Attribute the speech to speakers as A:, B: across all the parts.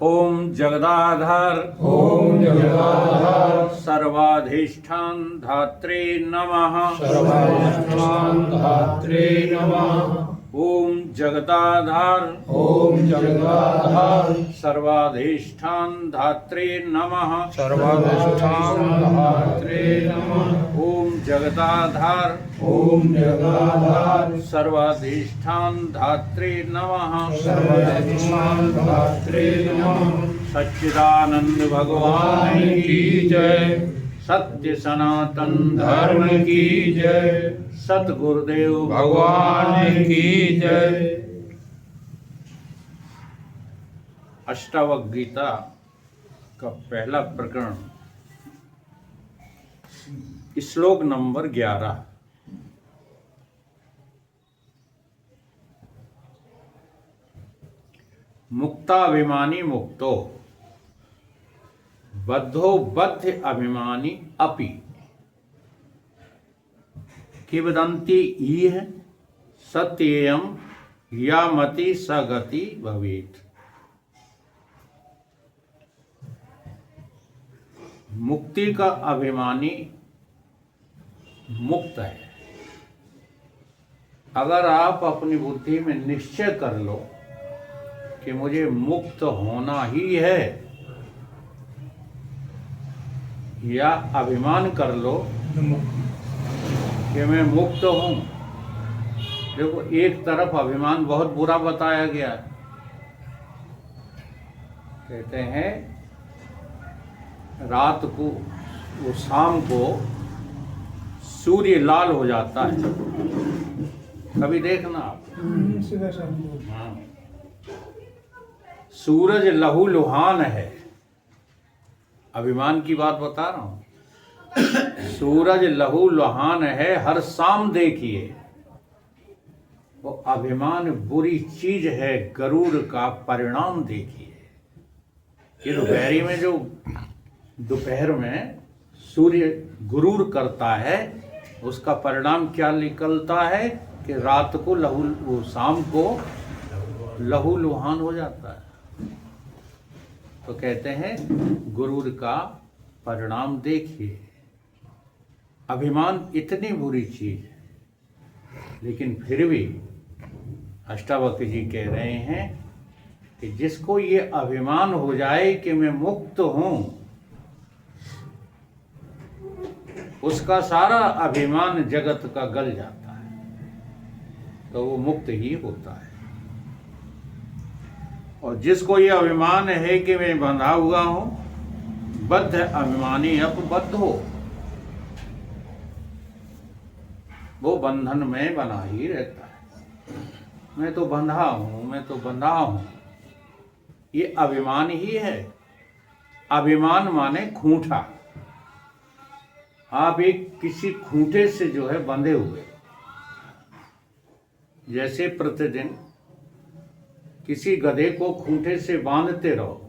A: ओम जगदाधार
B: ओम जगदाधार
A: सर्वाधिष्ठान धात्रे नमः।
B: सर्वाधिष्ठान धात्रे नमः।
A: ओम जगदाधार
B: ओम जगदाधार
A: सर्वाधिष्ठान धात्रे नमः।
B: सर्वाधिष्ठान धात्रे नमः।
A: ओम जगदाधार
B: ओम जगदाधार
A: सर्वाधिष्ठान धात्रे नमः।
B: सर्वाधिष्ठान धात्रे नमः।
A: सच्चिदानंद भगवान
B: की जय।
A: सत्य सनातन
B: धर्म की जय।
A: सतगुरुदेव
B: भगवान की जय।
A: अष्टावक्र गीता का पहला प्रकरण श्लोक नंबर 11। मुक्ताभिमानी मुक्तो बद्धो बद्ध अभिमानी अपि किवदन्ति इह सत्येयं या मति सगति भवेत्। मुक्ति का अभिमानी मुक्त है। अगर आप अपनी बुद्धि में निश्चय कर लो कि मुझे मुक्त होना ही है, या अभिमान कर लो कि मैं मुक्त हूं। देखो, एक तरफ अभिमान बहुत बुरा बताया गया है। कहते हैं रात को, वो शाम को सूर्य लाल हो जाता है। कभी देखना आप, हाँ, सूरज लहू लुहान है। अभिमान की बात बता रहा हूं। सूरज लहू लुहान है, हर शाम देखिए। वो अभिमान बुरी चीज है, गरूर का परिणाम देखिए। ये दोपहरी में जो दोपहर में सूर्य गुरूर करता है, उसका परिणाम क्या निकलता है कि रात को वो शाम को लहू लुहान हो जाता है। तो कहते हैं गुरूर का परिणाम देखिए। अभिमान इतनी बुरी चीज है, लेकिन फिर भी अष्टावक्र जी कह रहे हैं कि जिसको ये अभिमान हो जाए कि मैं मुक्त हूं, उसका सारा अभिमान जगत का गल जाता है, तो वो मुक्त ही होता है। और जिसको ये अभिमान है कि मैं बंधा हुआ हूं, बद्ध अभिमानी अपबद्ध हो, वो बंधन में बना ही रहता है। मैं तो बंधा हूं, मैं तो बंधा हूं, ये अभिमान ही है। अभिमान माने खूंटा। आप एक किसी खूंटे से जो है बंधे हुए, जैसे प्रतिदिन किसी गधे को खूंटे से बांधते रहो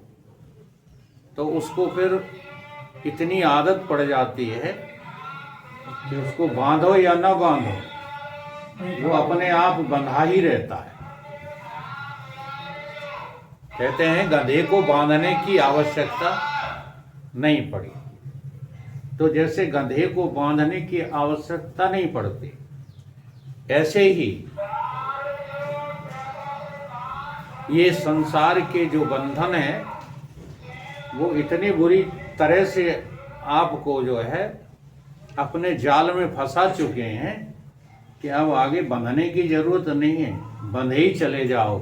A: तो उसको फिर इतनी आदत पड़ जाती है कि उसको बांधो या ना बांधो, वो अपने आप बंधा ही रहता है। कहते हैं गधे को बांधने की आवश्यकता नहीं पड़ी। तो जैसे गधे को बांधने की आवश्यकता नहीं पड़ती, ऐसे ही ये संसार के जो बंधन है, वो इतनी बुरी तरह से आपको जो है अपने जाल में फंसा चुके हैं कि अब आगे बंधने की जरूरत नहीं है, बंधे ही चले जाओ।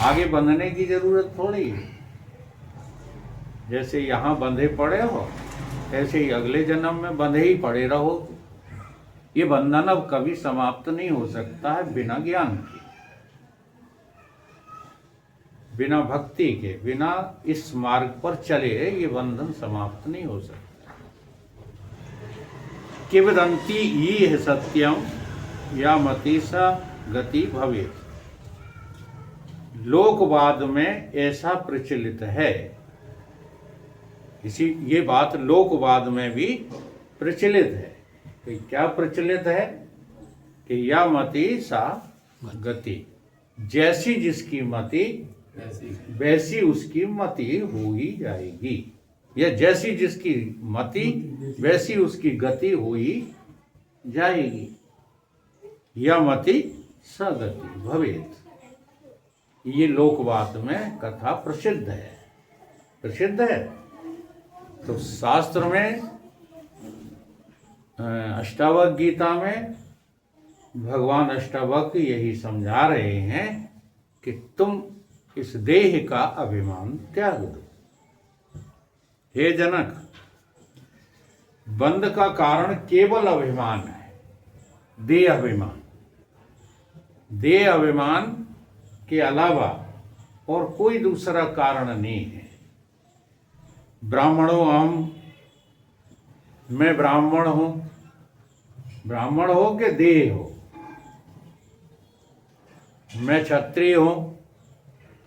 A: आगे बंधने की जरूरत थोड़ी है। जैसे यहाँ बंधे पड़े हो, ऐसे ही अगले जन्म में बंधे ही पड़े रहो। ये बंधन अब कभी समाप्त नहीं हो सकता है बिना ज्ञान के, बिना भक्ति के, बिना इस मार्ग पर चले ये बंधन समाप्त नहीं हो सकता। किवदन्ति इह सत्यम या मति सा गति भवेत्। लोकवाद में ऐसा प्रचलित है, इसी ये बात लोकवाद में भी प्रचलित है। तो क्या प्रचलित है कि या मति सा गति, जैसी जिसकी मति वैसी उसकी मति हो ही जाएगी, या जैसी जिसकी मति वैसी उसकी गति हो ही जाएगी। या मति सगति भवेत, ये लोकवाद में कथा प्रसिद्ध है। प्रसिद्ध है तो शास्त्र में अष्टावक्र गीता में भगवान अष्टावक्र यही समझा रहे हैं कि तुम इस देह का अभिमान त्याग दो। हे जनक, बंध का कारण केवल अभिमान है, देह अभिमान। देह अभिमान के अलावा और कोई दूसरा कारण नहीं है। ब्राह्मणों हम, मैं ब्राह्मण हूं, ब्राह्मण हो के देह हो। मैं क्षत्रिय हूं,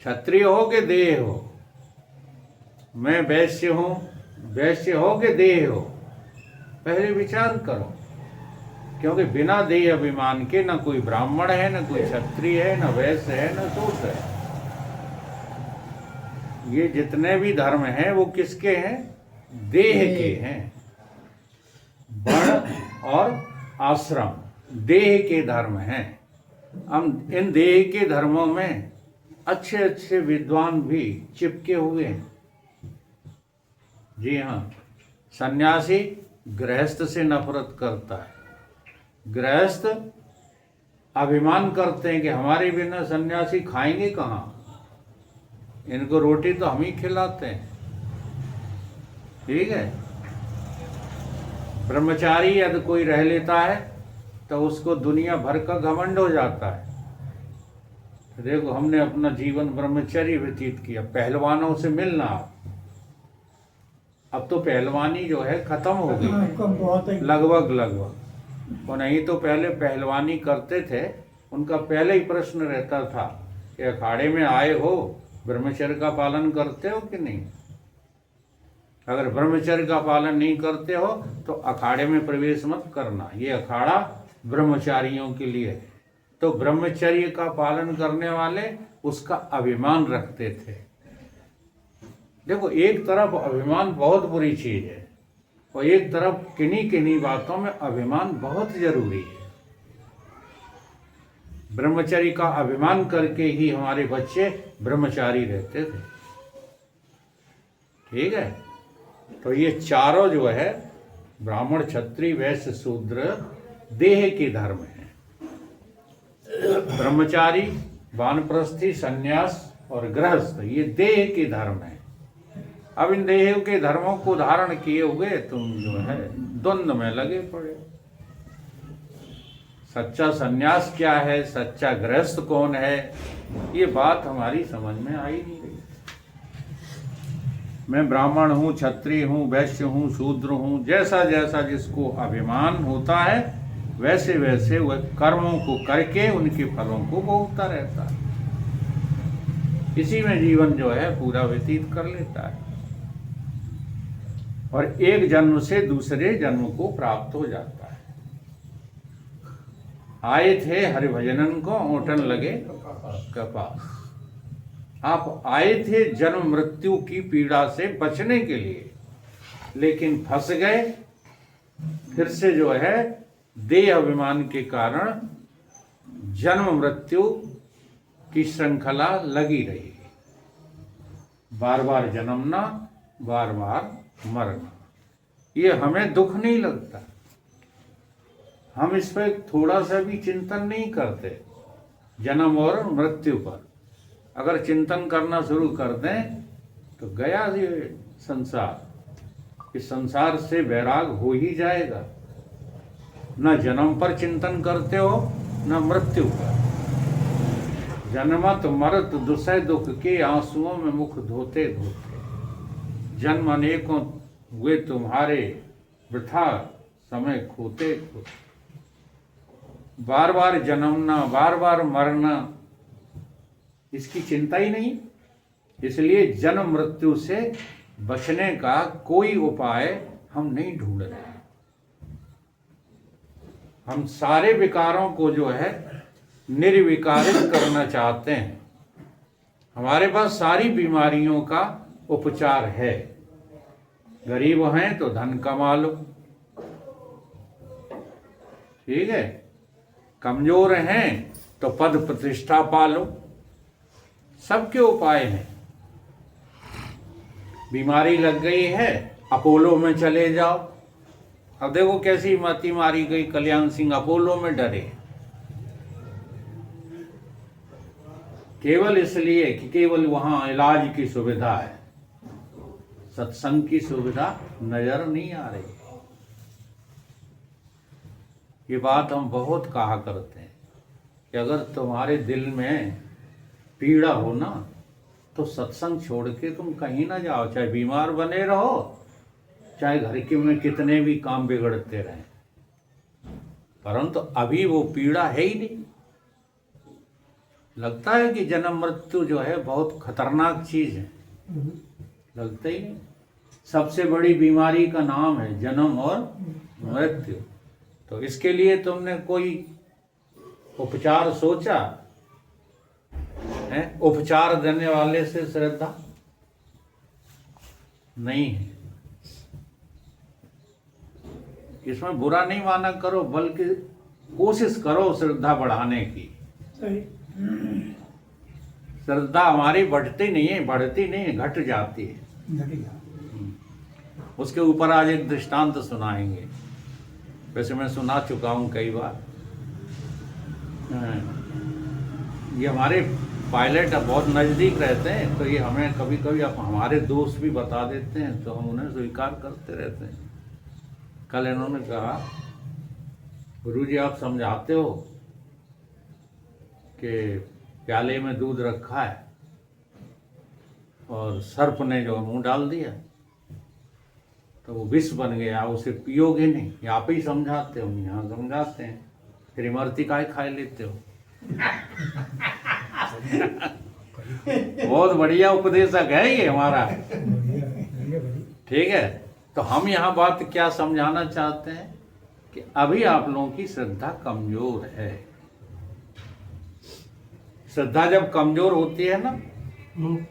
A: क्षत्रिय हो के देह हो। मैं वैश्य हूं, वैश्य हो के देह हो। पहले विचार करो, क्योंकि बिना देह अभिमान के न कोई ब्राह्मण है, न कोई क्षत्रिय है, न वैश्य है, न शूद्र है। ये जितने भी धर्म हैं वो किसके हैं? देह के हैं। वर्ण और आश्रम देह के धर्म हैं। हम इन देह के धर्मों में अच्छे अच्छे विद्वान भी चिपके हुए हैं। जी हाँ, सन्यासी गृहस्थ से नफरत करता है। गृहस्थ अभिमान करते हैं कि हमारे बिना सन्यासी खाएंगे कहाँ, इनको रोटी तो हम ही खिलाते हैं। ठीक है। ब्रह्मचारी यदि कोई रह लेता है तो उसको दुनिया भर का घमंड हो जाता है। देखो, हमने अपना जीवन ब्रह्मचर्य व्यतीत किया, पहलवानों से मिलना। अब तो पहलवानी जो है खत्म हो गई लगभग। और नहीं तो पहले पहलवानी करते थे, उनका पहले ही प्रश्न रहता था कि अखाड़े में आए हो, ब्रह्मचर्य का पालन करते हो कि नहीं। अगर ब्रह्मचर्य का पालन नहीं करते हो तो अखाड़े में प्रवेश मत करना, ये अखाड़ा ब्रह्मचारियों के लिए है। तो ब्रह्मचर्य का पालन करने वाले उसका अभिमान रखते थे। देखो, एक तरफ अभिमान बहुत बुरी चीज है और एक तरफ किन्हीं किन्हीं बातों में अभिमान बहुत जरूरी है। ब्रह्मचर्य का अभिमान करके ही हमारे बच्चे ब्रह्मचारी रहते थे। ठीक है। तो ये चारों जो है, ब्राह्मण, क्षत्रिय, वैश्य, शूद्र, देह के धर्म है। ब्रह्मचारी, वानप्रस्थी, सन्यास और गृहस्थ, ये देह के धर्म है। अब इन देह के धर्मों को धारण किए हुए तुम जो है द्वंद्व में लगे पड़े। सच्चा सन्यास क्या है, सच्चा गृहस्थ कौन है, ये बात हमारी समझ में आई नहीं रही। मैं ब्राह्मण हूँ, क्षत्रिय हूँ, वैश्य हूँ, शूद्र हूँ, जैसा जैसा जिसको अभिमान होता है वैसे वैसे वह कर्मों को करके उनके फलों को भोगता रहता है। इसी में जीवन जो है पूरा व्यतीत कर लेता है और एक जन्म से दूसरे जन्म को प्राप्त हो जाता है। आए थे हरिभजनन को, ओटन लगे कपास। आप आए थे जन्म मृत्यु की पीड़ा से बचने के लिए, लेकिन फंस गए। फिर से जो है देह अभिमान के कारण जन्म मृत्यु की श्रृंखला लगी रही। बार बार जन्मना, बार बार मरना, ये हमें दुख नहीं लगता। हम इस पर थोड़ा सा भी चिंतन नहीं करते। जन्म और मृत्यु पर अगर चिंतन करना शुरू कर दें तो गया ये संसार। इस संसार से वैराग हो ही जाएगा। न जन्म पर चिंतन करते हो, न मृत्यु पर। जन्मत मरत दुसह दुख के आंसुओं में मुख धोते धोते। जन्म अनेकों हुए तुम्हारे, वृथा समय खोते खोते। बार बार जन्मना, बार बार मरना, इसकी चिंता ही नहीं। इसलिए जन्म मृत्यु से बचने का कोई उपाय हम नहीं ढूंढ रहे। हम सारे विकारों को जो है निर्विकारित करना चाहते हैं। हमारे पास सारी बीमारियों का उपचार है। गरीब हैं तो धन कमा लो, ठीक है। कमजोर हैं तो पद प्रतिष्ठा पा लो, सबके उपाय हैं। बीमारी लग गई है, अपोलो में चले जाओ। अब देखो कैसी मती मारी गई, कल्याण सिंह अपोलो में डरे केवल इसलिए कि केवल वहां इलाज की सुविधा है, सत्संग की सुविधा नजर नहीं आ रही। ये बात हम बहुत कहा करते हैं कि अगर तुम्हारे दिल में पीड़ा हो ना तो सत्संग छोड़ के तुम कहीं ना जाओ, चाहे बीमार बने रहो, चाहे घर के में कितने भी काम बिगड़ते रहें, परंतु अभी वो पीड़ा है ही नहीं। लगता है कि जन्म मृत्यु जो है बहुत खतरनाक चीज है, लगता ही नहीं। सबसे बड़ी बीमारी का नाम है जन्म और मृत्यु। तो इसके लिए तुमने कोई उपचार सोचा है? उपचार देने वाले से श्रद्धा नहीं है। इसमें बुरा नहीं माना करो, बल्कि कोशिश करो श्रद्धा बढ़ाने की। श्रद्धा हमारी बढ़ती नहीं है, बढ़ती नहीं है, घट जाती है। उसके ऊपर आज एक दृष्टांत सुनाएंगे, वैसे मैं सुना चुका हूँ कई बार। ये हमारे पायलट बहुत नज़दीक रहते हैं, तो ये हमें कभी कभी हमारे दोस्त भी बता देते हैं, तो हम उन्हें स्वीकार करते रहते हैं। कल इन्होंने कहा, गुरुजी आप समझाते हो कि प्याले में दूध रखा है और सर्प ने जो मुंह डाल दिया तो वो विष बन गया, उसे पियोगे नहीं। ये आप ही समझाते हो, यहाँ समझाते हैं, फिर इमरती काय खा लेते हो। बहुत बढ़िया उपदेशक है ये हमारा, ठीक है। तो हम यहाँ बात क्या समझाना चाहते हैं कि अभी आप लोगों की श्रद्धा कमजोर है। श्रद्धा जब कमजोर होती है ना,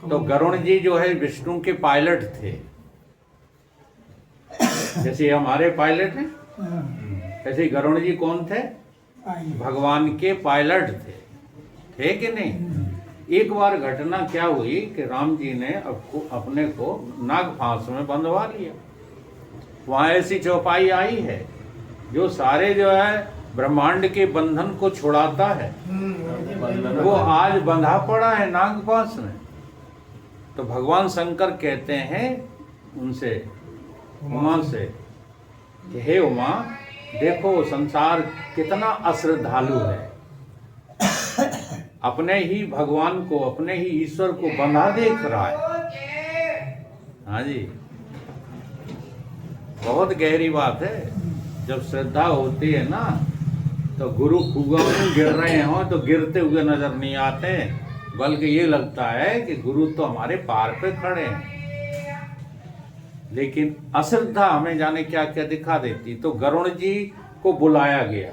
A: तो गरुण जी जो है विष्णु के पायलट थे, जैसे हमारे पायलट हैं, ऐसे गरुण जी कौन थे? भगवान के पायलट थे कि नहीं। एक बार घटना क्या हुई कि राम जी ने अपने को नाग फांस में बंधवा लिया। वहां ऐसी चौपाई आई है जो सारे जो है ब्रह्मांड के बंधन को छुड़ाता है, वो आज बंधा पड़ा है नाग फांस में। तो भगवान शंकर कहते हैं उनसे, उमा से, कि हे उमा, देखो संसार कितना अश्रद्धालु है, अपने ही भगवान को, अपने ही ईश्वर को बंधा देख रहा है। हाँ जी, बहुत गहरी बात है। जब श्रद्धा होती है ना, तो गुरु कुआं में गिर रहे हो तो गिरते हुए नजर नहीं आते, बल्कि ये लगता है कि गुरु तो हमारे पार पे खड़े हैं। लेकिन अश्रद्धा हमें जाने क्या क्या दिखा देती। तो गरुण जी को बुलाया गया,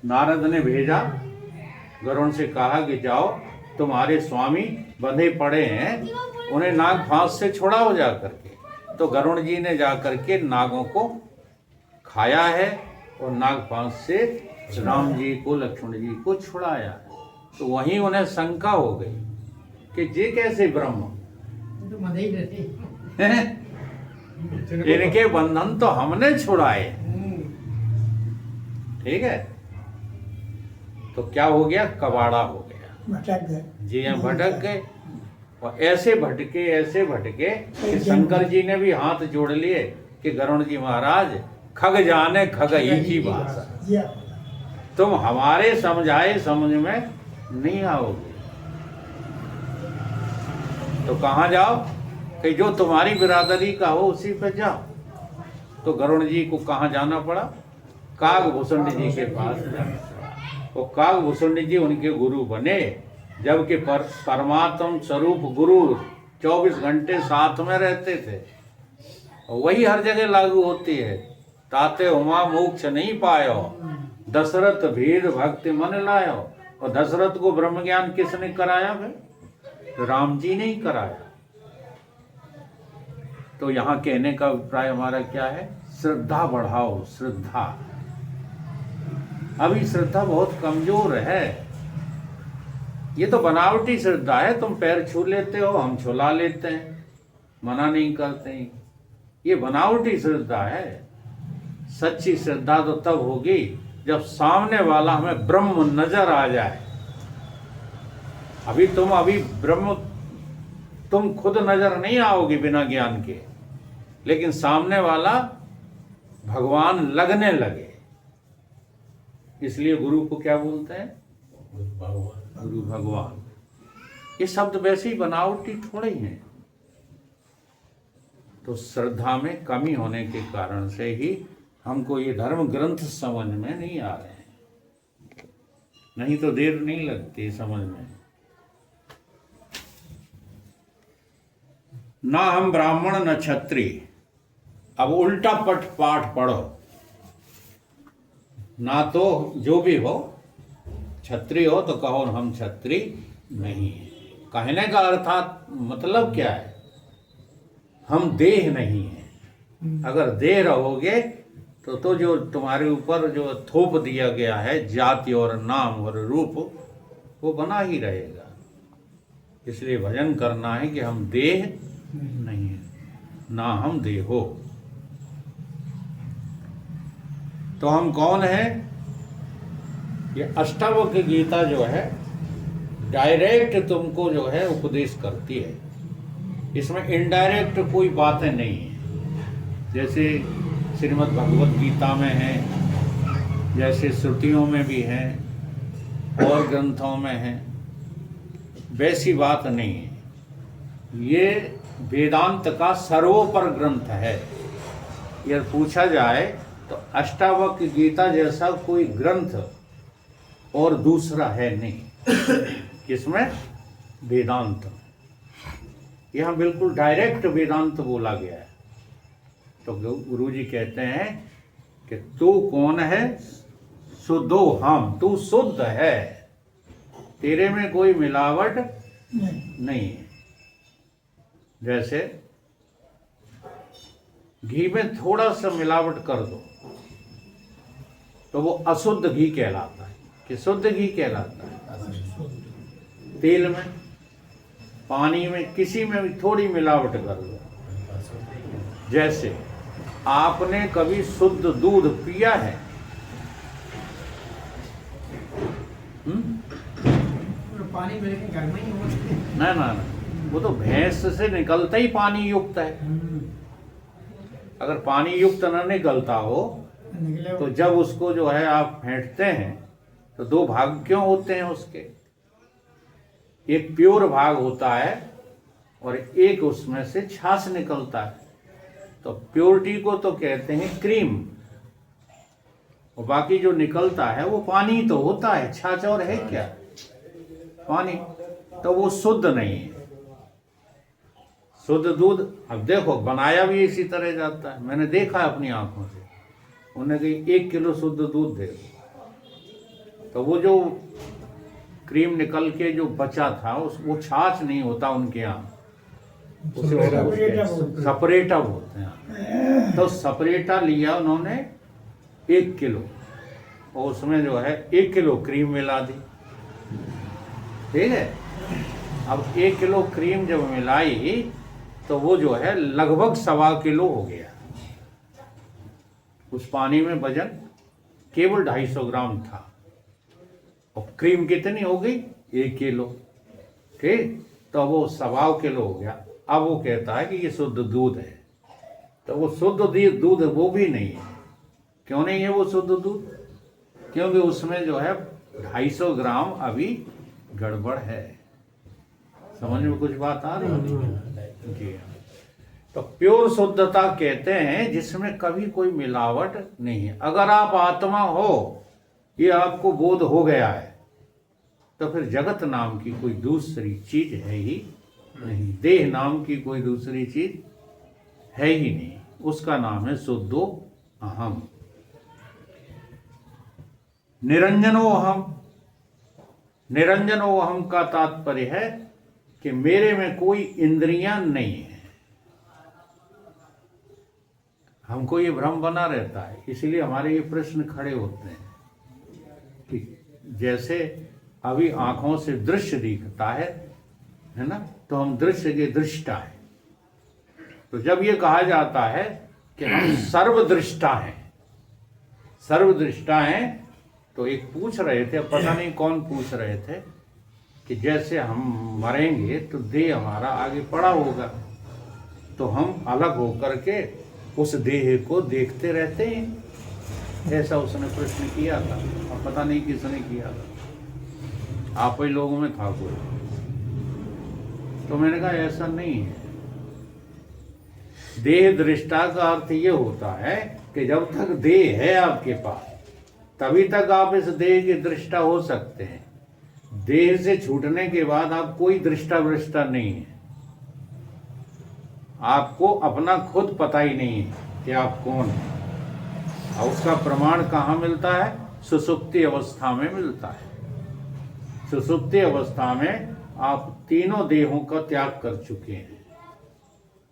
A: नारद ने भेजा, गरुण से कहा कि जाओ, तुम्हारे स्वामी बंधे पड़े हैं, उन्हें नाग फांस से छुड़ाओ जा करके। तो गरुण जी ने जा करके नागों को खाया है और नाग फांस से राम जी को, लक्ष्मण जी को छुड़ाया है। तो वहीं उन्हें शंका हो गई कि ये कैसे ब्रह्म, इनके बंधन तो हमने छुड़ाए, ठीक है। तो क्या हो गया? कबाड़ा हो गया,
C: भटक गए
A: जी हाँ, भटक गए। और ऐसे भटके कि शंकर जी ने भी हाथ जोड़ लिए कि गरुण जी महाराज, खग जाने खग ही की भाषा, तुम हमारे समझाए समझ में नहीं आओगे, तो कहाँ जाओ? कि जो तुम्हारी बिरादरी का हो उसी पे जाओ। तो गरुण जी को कहाँ जाना पड़ा? कागभूषण जी के पास जाना पड़ा। वो कागभूषण जी उनके गुरु बने, जबकि परमात्म स्वरूप गुरु 24 घंटे साथ में रहते थे। वही हर जगह लागू होती है। ताते हुआ मोक्ष नहीं पायो, दशरथ भेद भक्ति मन लायो। और दशरथ को ब्रह्म ज्ञान किसने कराया? तो राम जी ने ही कराया। तो यहाँ कहने का अभिप्राय हमारा क्या है? श्रद्धा बढ़ाओ, श्रद्धा। अभी श्रद्धा बहुत कमजोर है। ये तो बनावटी श्रद्धा है, तुम पैर छू लेते हो, हम छुला लेते हैं, मना नहीं करते हैं। ये बनावटी श्रद्धा है। सच्ची श्रद्धा तो तब होगी जब सामने वाला हमें ब्रह्म नजर आ जाए। अभी ब्रह्म तुम खुद नजर नहीं आओगे बिना ज्ञान के, लेकिन सामने वाला भगवान लगने लगे। इसलिए गुरु को क्या बोलते हैं? गुरु भगवान। ये शब्द वैसे ही बनावटी थोड़े ही हैं। तो श्रद्धा में कमी होने के कारण से ही हमको ये धर्म ग्रंथ समझ में नहीं आ रहे हैं। नहीं तो देर नहीं लगती समझ में। ना हम ब्राह्मण न क्षत्रिय। अब उल्टा पाठ पढ़ो। ना तो जो भी हो, क्षत्रिय हो तो कहो हम क्षत्रिय नहीं है। कहने का अर्थात मतलब क्या है? हम देह नहीं है। अगर देह रहोगे तो जो तुम्हारे ऊपर जो थोप दिया गया है जाति और नाम और रूप, वो बना ही रहेगा। इसलिए भजन करना है कि हम देह नहीं है, ना हम देहो। तो हम कौन है? ये अष्टावक्र गीता जो है डायरेक्ट तुमको जो है उपदेश करती है। इसमें इनडायरेक्ट कोई बातें नहीं है। जैसे श्रीमद् भगवत गीता में है, जैसे श्रुतियों में भी है और ग्रंथों में है, वैसी बात नहीं है। ये वेदांत का सर्वोपर ग्रंथ है। यह पूछा जाए तो अष्टावक्र गीता जैसा कोई ग्रंथ और दूसरा है नहीं। इसमें वेदांत, यहाँ बिल्कुल डायरेक्ट वेदांत बोला गया है। तो गुरु जी कहते हैं कि तू कौन है? शुद्धो हम, तू शुद्ध है, तेरे में कोई मिलावट नहीं है। जैसे घी में थोड़ा सा मिलावट कर दो तो वो अशुद्ध घी कहलाता है कि शुद्ध घी कहलाता है। तेल में, पानी में, किसी में भी थोड़ी मिलावट कर दो। जैसे आपने कभी शुद्ध दूध पिया है?
C: पानी मेरे घर में ही होता
A: ना ना ना, वो तो भैंस से निकलता ही पानी युक्त है। अगर पानी युक्त न निकलता हो तो जब उसको जो है आप फेंटते हैं तो दो भाग क्यों होते हैं उसके? एक प्योर भाग होता है और एक उसमें से छाछ निकलता है। तो प्योरिटी को तो कहते हैं क्रीम, और बाकी जो निकलता है वो पानी तो होता है। छाछ और है क्या? पानी। तो वो शुद्ध नहीं है। शुद्ध दूध, अब देखो बनाया भी इसी तरह जाता है। मैंने देखा अपनी आंखों से। उन्हें कही 1 किलो शुद्ध दूध दे दो, तो वो जो क्रीम निकल के जो बचा था वो छाछ नहीं होता उनके यहाँ, सपरेटा बोलते हैं। तो सपरेटा लिया उन्होंने 1 किलो और उसमें जो है 1 किलो क्रीम मिला दी। ठीक है। अब 1 किलो क्रीम जब मिलाई तो वो जो है लगभग 1.25 किलो हो गया। उस पानी में वजन केवल 250 ग्राम था और क्रीम कितनी हो गई? 1 किलो। ठीक। तो वो 1.25 किलो हो गया। अब वो कहता है कि ये शुद्ध दूध है। तो वो शुद्ध दूध वो भी नहीं है। क्यों नहीं है वो शुद्ध दूध? क्योंकि उसमें जो है 250 ग्राम अभी गड़बड़ है। समझ में कुछ बात आ रही है? जी। तो प्योर शुद्धता कहते हैं जिसमें कभी कोई मिलावट नहीं है। अगर आप आत्मा हो, ये आपको बोध हो गया है, तो फिर जगत नाम की कोई दूसरी चीज है ही नहीं। देह नाम की कोई दूसरी चीज है ही नहीं। उसका नाम है शुद्धो अहम। निरंजनो अहम। निरंजनो अहम का तात्पर्य है कि मेरे में कोई इंद्रियां नहीं है। हमको ये भ्रम बना रहता है, इसलिए हमारे ये प्रश्न खड़े होते हैं कि जैसे अभी आंखों से दृश्य दिखता है ना, तो हम दृश्य के दृष्टा हैं। तो जब ये कहा जाता है कि हम सर्वदृष्टा हैं, सर्वदृष्टा हैं, तो एक पूछ रहे थे, पता नहीं कौन पूछ रहे थे, कि जैसे हम मरेंगे तो देह हमारा आगे पड़ा होगा, तो हम अलग होकर के उस देह को देखते रहते हैं। ऐसा उसने प्रश्न किया था, और पता नहीं किसने किया था, आप ही लोगों में था कोई। तो मैंने कहा ऐसा नहीं है। देह दृष्टा का अर्थ ये होता है कि जब तक देह है आपके पास, तभी तक आप इस देह के दृष्टा हो सकते हैं। देह से छूटने के बाद आप कोई दृष्टा वृष्टा नहीं है। आपको अपना खुद पता ही नहीं है कि आप कौन हैं। और उसका प्रमाण कहाँ मिलता है? सुसुप्ति अवस्था में मिलता है। सुसुप्ति अवस्था में आप तीनों देहों का त्याग कर चुके हैं।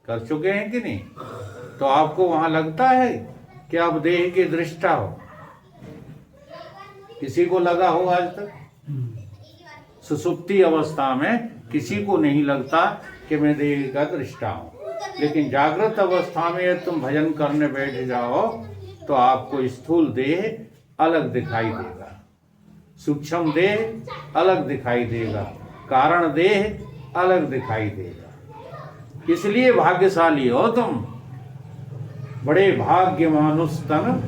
A: कर चुके हैं कि नहीं? तो आपको वहां लगता है कि आप देह के दृष्टा हो? किसी को लगा हो आज तक? सुसुप्ति अवस्था में किसी को नहीं लगता कि मैं देह का दृष्टा हूं। लेकिन जागृत अवस्था में तुम भजन करने बैठ जाओ तो आपको स्थूल देह अलग दिखाई देगा, सूक्ष्म देह अलग दिखाई देगा, कारण देह अलग दिखाई देगा। इसलिए भाग्यशाली हो तुम, बड़े भाग्य मानुष तन।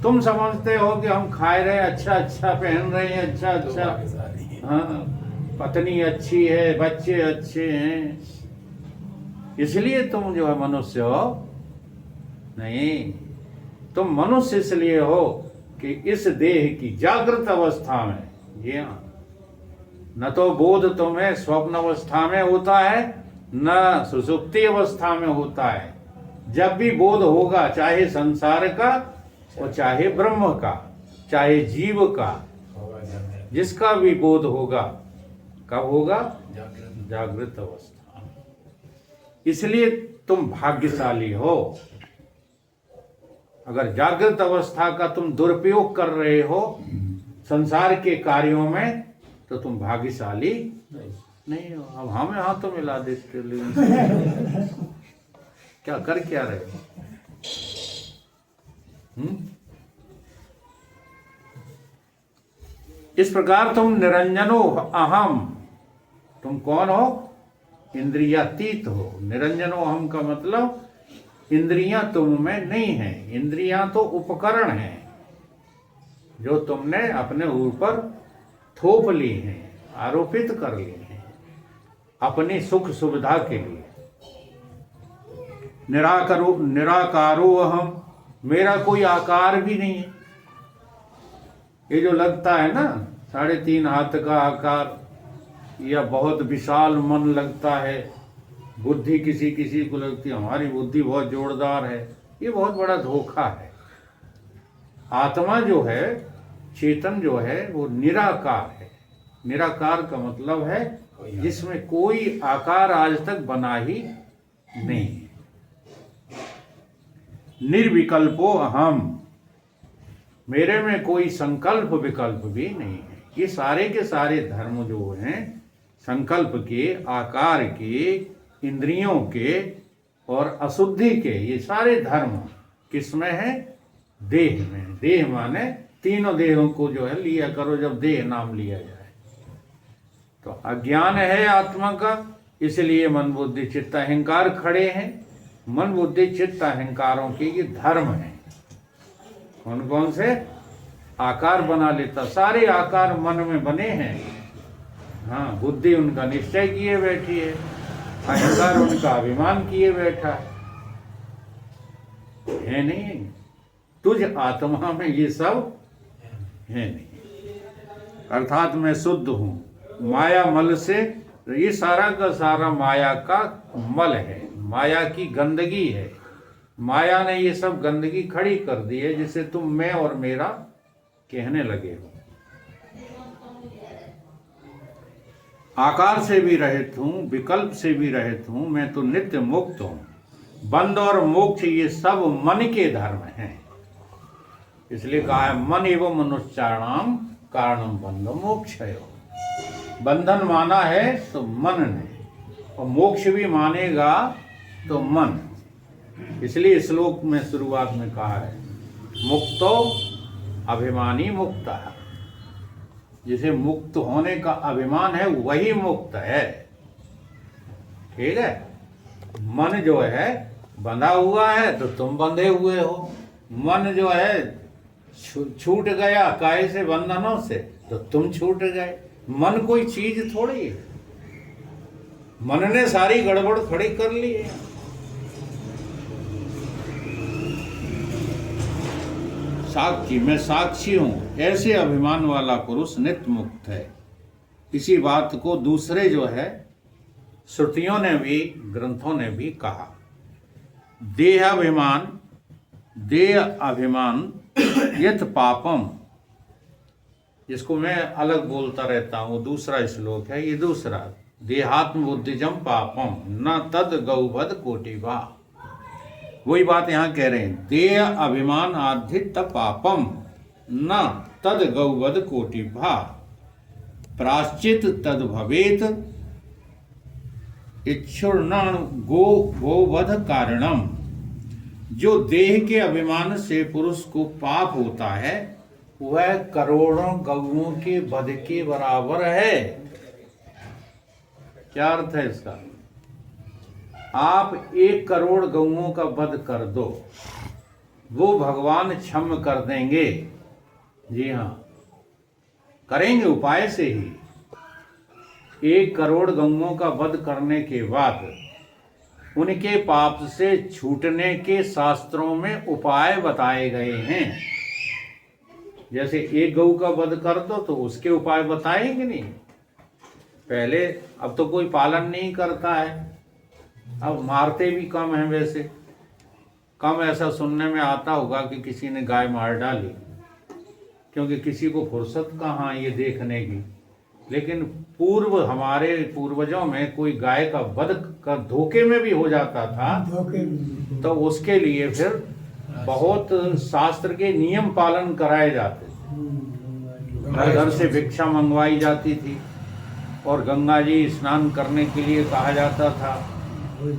A: तुम समझते हो कि हम खाए रहे, अच्छा अच्छा पहन रहे हैं, अच्छा अच्छा, हाँ, पत्नी अच्छी है, बच्चे अच्छे हैं, इसलिए तुम जो है मनुष्य हो। नहीं, तुम मनुष्य इसलिए हो कि इस देह की जागृत अवस्था में, जी हाँ, न तो बोध तुम्हें स्वप्न अवस्था में होता है, न सुसुप्ति अवस्था में होता है। जब भी बोध होगा, चाहे संसार का और चाहे ब्रह्म का, चाहे जीव का, जिसका भी बोध होगा, कब होगा? जागृत अवस्था। इसलिए तुम भाग्यशाली हो। अगर जागृत अवस्था का तुम दुरुपयोग कर रहे हो संसार के कार्यों में, तो तुम भाग्यशाली नहीं हो। अब हमें हाथों मिला देते क्या कर क्या रहे हो? इस प्रकार तुम निरंजनो अहम, तुम कौन हो? इंद्रियातीत हो। निरंजनो अहम का मतलब इंद्रियां तुम में नहीं है। इंद्रियां तो उपकरण हैं जो तुमने अपने ऊपर थोप ली हैं, आरोपित कर ली हैं अपनी सुख सुविधा के लिए। निराकारो अहम, मेरा कोई आकार भी नहीं है। ये जो लगता है ना 3.5 हाथ का आकार, या बहुत विशाल मन लगता है, बुद्धि किसी किसी को लगती है हमारी बुद्धि बहुत जोरदार है, ये बहुत बड़ा धोखा है। आत्मा जो है, चेतन जो है, वो निराकार है। निराकार का मतलब है जिसमें कोई आकार आज तक बना ही नहीं है। निर्विकल्पो अहम, मेरे में कोई संकल्प विकल्प भी नहीं है। ये सारे के सारे धर्म जो हैं, संकल्प के, आकार के, इंद्रियों के और अशुद्धि के, ये सारे धर्म किसमें है? देह में। देह माने तीनों देहों को जो है लिया करो, जब देह नाम लिया जाए। तो अज्ञान है आत्मा का, इसलिए मन बुद्धि चित्त अहंकार खड़े हैं। मन बुद्धि चित्त अहंकारों के ये धर्म हैं। कौन कौन से? आकार बना लेता, सारे आकार मन में बने हैं। हाँ, बुद्धि उनका निश्चय किए बैठी है, अहंकार उनका अभिमान किए बैठा है नहीं? तुझ आत्मा में ये सब है नहीं। अर्थात मैं शुद्ध हूं, माया मल से, ये सारा का सारा माया का मल है, माया की गंदगी है। माया ने ये सब गंदगी खड़ी कर दी है, जिसे तुम मैं और मेरा कहने लगे हो। आकार से भी रहित हूँ, विकल्प से भी रहित हूँ, मैं तो नित्य मुक्त हूँ। बंध और मोक्ष ये सब मन के धर्म हैं। इसलिए कहा है मन एवं मनुष्याणाम कारणम बंध मोक्ष है। बंधन माना है तो मन ने, और मोक्ष भी मानेगा तो मन। इसलिए श्लोक में शुरुआत में कहा है मुक्तो अभिमानी मुक्त है। जिसे मुक्त होने का अभिमान है वही मुक्त है। ठीक है। मन जो है बंधा हुआ है तो तुम बंधे हुए हो। मन जो है छूट गया काहे से, बंधनों से, तो तुम छूट गए। मन कोई चीज थोड़ी है। मन ने सारी गड़बड़ खड़ी कर ली है। साक्षी, मैं साक्षी हूं, ऐसे अभिमान वाला पुरुष नित्य मुक्त है। इसी बात को दूसरे जो है श्रुतियों ने भी, ग्रंथों ने भी कहा। देह अभिमान यथ पापम, जिसको मैं अलग बोलता रहता हूं, दूसरा श्लोक है ये दूसरा। देहात्म बुद्धिजम पापम न तद गौवध कोटिभा। वही बात यहां कह रहे हैं। देह अभिमान आधित पापम न तद गौवध कोटिभा प्राश्चित तद भवेत इच्छुर्णन गोवध कारणम। जो देह के अभिमान से पुरुष को पाप होता है वह करोड़ों गौओं के वध के बराबर है। क्या अर्थ है इसका? आप 1 करोड़ गौओं का वध कर दो, वो भगवान क्षम कर देंगे। जी हाँ, करेंगे उपाय से ही। 1 करोड़ गौओं का वध करने के बाद उनके पाप से छूटने के शास्त्रों में उपाय बताए गए हैं। जैसे 1 गौ का वध कर दो तो उसके उपाय बताएंगे नहीं पहले। अब तो कोई पालन नहीं करता है, अब मारते भी कम है। वैसे कम ऐसा सुनने में आता होगा कि किसी ने गाय मार डाली, क्योंकि किसी को फुर्सत कहाँ ये देखने की। लेकिन पूर्व हमारे पूर्वजों में कोई गाय का वध कर धोखे में भी हो जाता था तो उसके लिए फिर बहुत शास्त्र के नियम पालन कराए जाते थे। घर से भिक्षा मंगवाई जाती थी और गंगा जी स्नान करने के लिए कहा जाता था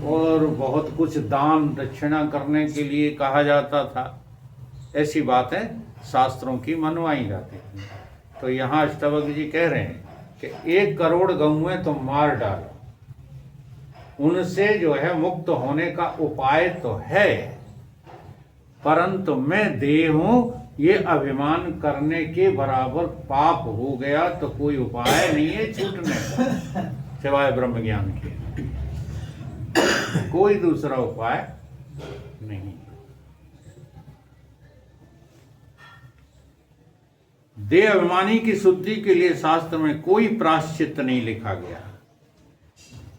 A: और बहुत कुछ दान दक्षिणा करने के लिए कहा जाता था। ऐसी बातें शास्त्रों की मनवाई जाती थी। तो यहाँ अष्टावक्र जी कह रहे हैं कि 1 करोड़ गौएं तो मार डालो, उनसे जो है मुक्त होने का उपाय तो है, परंतु मैं देह हूं ये अभिमान करने के बराबर पाप हो गया तो कोई उपाय नहीं है छूटने का सिवाय ब्रह्म ज्ञान के। कोई दूसरा उपाय नहीं। देह अभिमानी की शुद्धि के लिए शास्त्र में कोई प्रायश्चित नहीं लिखा गया।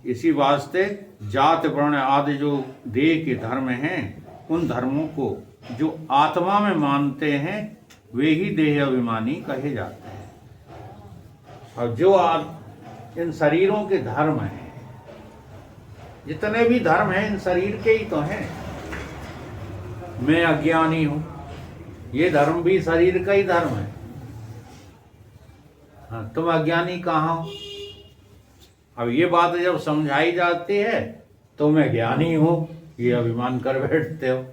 A: इसी वास्ते जात वर्ण आदि जो देह के धर्म हैं उन धर्मों को जो आत्मा में मानते हैं वे ही देह अभिमानी कहे जाते हैं। और जो इन शरीरों के धर्म हैं, जितने भी धर्म हैं इन शरीर के ही तो हैं। मैं अज्ञानी हूं, ये धर्म भी शरीर का ही धर्म है। हाँ, तुम अज्ञानी कहाँ हो? अब ये बात जब समझाई जाती है तो मैं ज्ञानी हूं, ये अभिमान कर बैठते हो।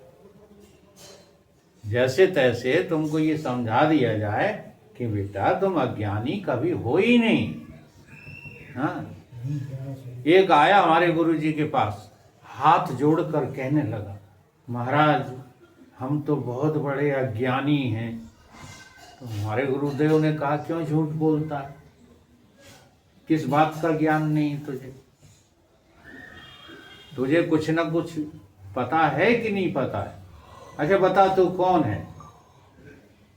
A: जैसे तैसे तुमको ये समझा दिया जाए कि बेटा तुम अज्ञानी कभी हो ही नहीं। हाँ, एक आया हमारे गुरुजी के पास, हाथ जोड़कर कहने लगा, महाराज हम तो बहुत बड़े अज्ञानी हैं। तो हमारे गुरुदेव ने कहा, क्यों झूठ बोलता है? किस बात का ज्ञान नहीं तुझे? तुझे कुछ ना कुछ पता है कि नहीं पता है? अच्छा बता तू कौन है?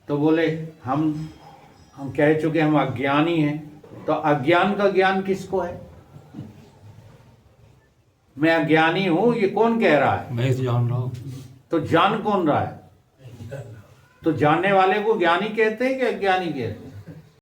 A: तो बोले हम कह चुके हम अज्ञानी हैं। तो अज्ञान का ज्ञान किसको है? मैं अज्ञानी हूं ये कौन कह रहा है?
B: मैं जान रहा हूं।
A: तो जान कौन रहा है? तो जानने वाले को ज्ञानी कहते हैं कि अज्ञानी कहते हैं?